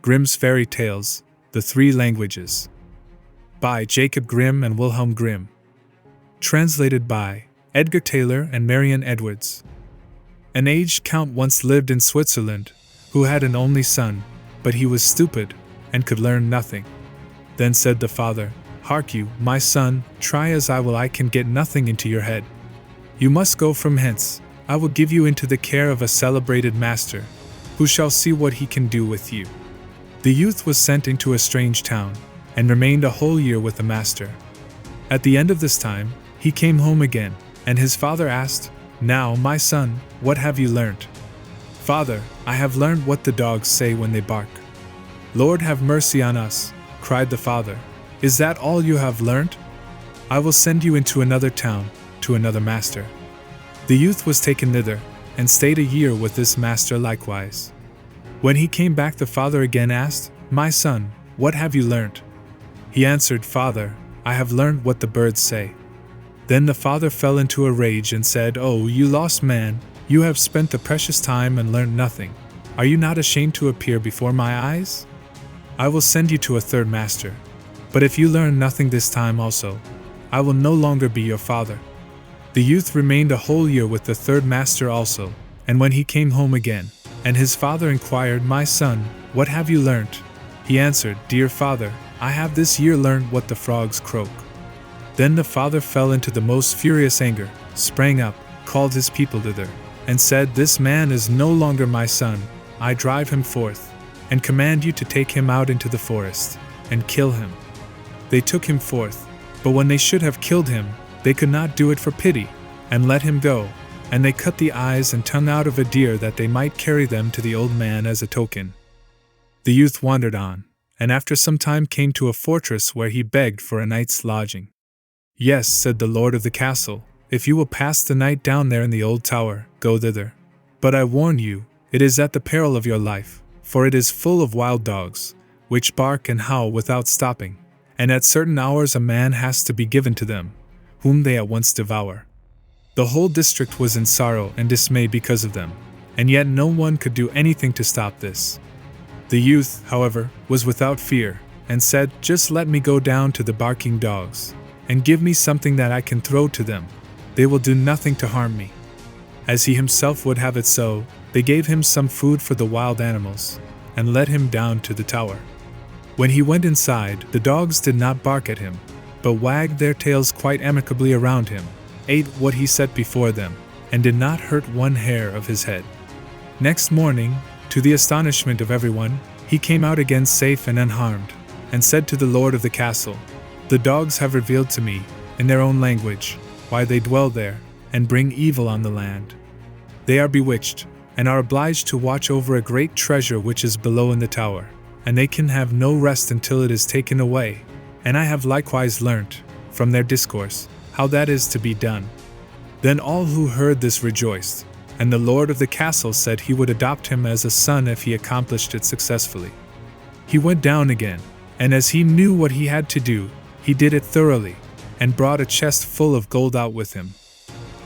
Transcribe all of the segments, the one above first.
Grimm's Fairy Tales, The Three Languages. By Jacob Grimm and Wilhelm Grimm. Translated by Edgar Taylor and Marian Edwards. An aged count once lived in Switzerland, who had an only son, but he was stupid, and could learn nothing. Then said the father, "Hark you, my son, try as I will, I can get nothing into your head. You must go from hence. I will give you into the care of a celebrated master, who shall see what he can do with you." The youth was sent into a strange town, and remained a whole year with the master. At the end of this time, he came home again, and his father asked, "Now, my son, what have you learnt?" "Father, I have learned what the dogs say when they bark." "Lord, have mercy on us," cried the father. "Is that all you have learnt? I will send you into another town, to another master." The youth was taken thither, and stayed a year with this master likewise. When he came back, the father again asked, "My son, what have you learnt?" He answered, "Father, I have learned what the birds say." Then the father fell into a rage and said, "Oh, you lost man, you have spent the precious time and learned nothing. Are you not ashamed to appear before my eyes? I will send you to a third master. But if you learn nothing this time also, I will no longer be your father." The youth remained a whole year with the third master also, and when he came home again, and his father inquired, "My son, what have you learnt?" He answered, "Dear father, I have this year learned what the frogs croak." Then the father fell into the most furious anger, sprang up, called his people thither, and said, "This man is no longer my son. I drive him forth, and command you to take him out into the forest, and kill him." They took him forth, but when they should have killed him, they could not do it for pity, and let him go, and they cut the eyes and tongue out of a deer that they might carry them to the old man as a token. The youth wandered on, and after some time came to a fortress where he begged for a night's lodging. "Yes," said the lord of the castle, "if you will pass the night down there in the old tower, go thither. But I warn you, it is at the peril of your life, for it is full of wild dogs, which bark and howl without stopping, and at certain hours a man has to be given to them, whom they at once devour." The whole district was in sorrow and dismay because of them, and yet no one could do anything to stop this. The youth, however, was without fear, and said, "Just let me go down to the barking dogs, and give me something that I can throw to them. They will do nothing to harm me." As he himself would have it so, they gave him some food for the wild animals, and led him down to the tower. When he went inside, the dogs did not bark at him, but wagged their tails quite amicably around him, ate what he set before them, and did not hurt one hair of his head. Next morning, to the astonishment of everyone, he came out again safe and unharmed, and said to the lord of the castle, "The dogs have revealed to me, in their own language, why they dwell there, and bring evil on the land. They are bewitched, and are obliged to watch over a great treasure which is below in the tower, and they can have no rest until it is taken away, and I have likewise learnt, from their discourse, how that is to be done." Then all who heard this rejoiced, and the lord of the castle said he would adopt him as a son if he accomplished it successfully. He went down again, and as he knew what he had to do, he did it thoroughly, and brought a chest full of gold out with him.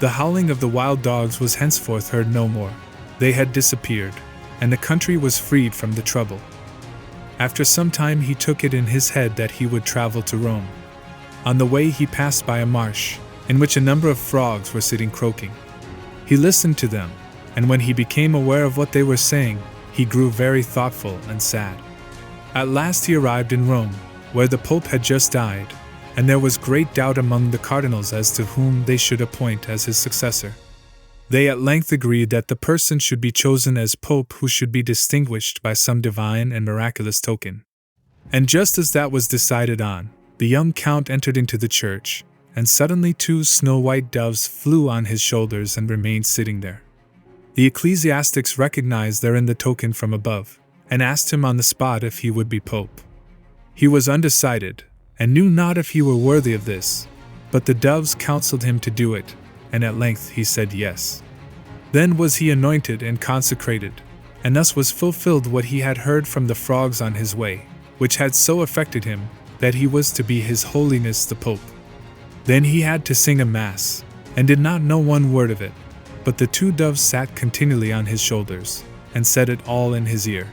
The howling of the wild dogs was henceforth heard no more. They had disappeared, and the country was freed from the trouble. After some time he took it in his head that he would travel to Rome. On the way he passed by a marsh, in which a number of frogs were sitting croaking. He listened to them, and when he became aware of what they were saying, he grew very thoughtful and sad. At last he arrived in Rome, where the Pope had just died, and there was great doubt among the cardinals as to whom they should appoint as his successor. They at length agreed that the person should be chosen as Pope who should be distinguished by some divine and miraculous token. And just as that was decided on, the young count entered into the church, and suddenly 2 snow-white doves flew on his shoulders and remained sitting there. The ecclesiastics recognized therein the token from above, and asked him on the spot if he would be Pope. He was undecided, and knew not if he were worthy of this, but the doves counseled him to do it, and at length he said yes. Then was he anointed and consecrated, and thus was fulfilled what he had heard from the frogs on his way, which had so affected him, that he was to be His Holiness the Pope. Then he had to sing a mass, and did not know one word of it, but the 2 doves sat continually on his shoulders, and said it all in his ear.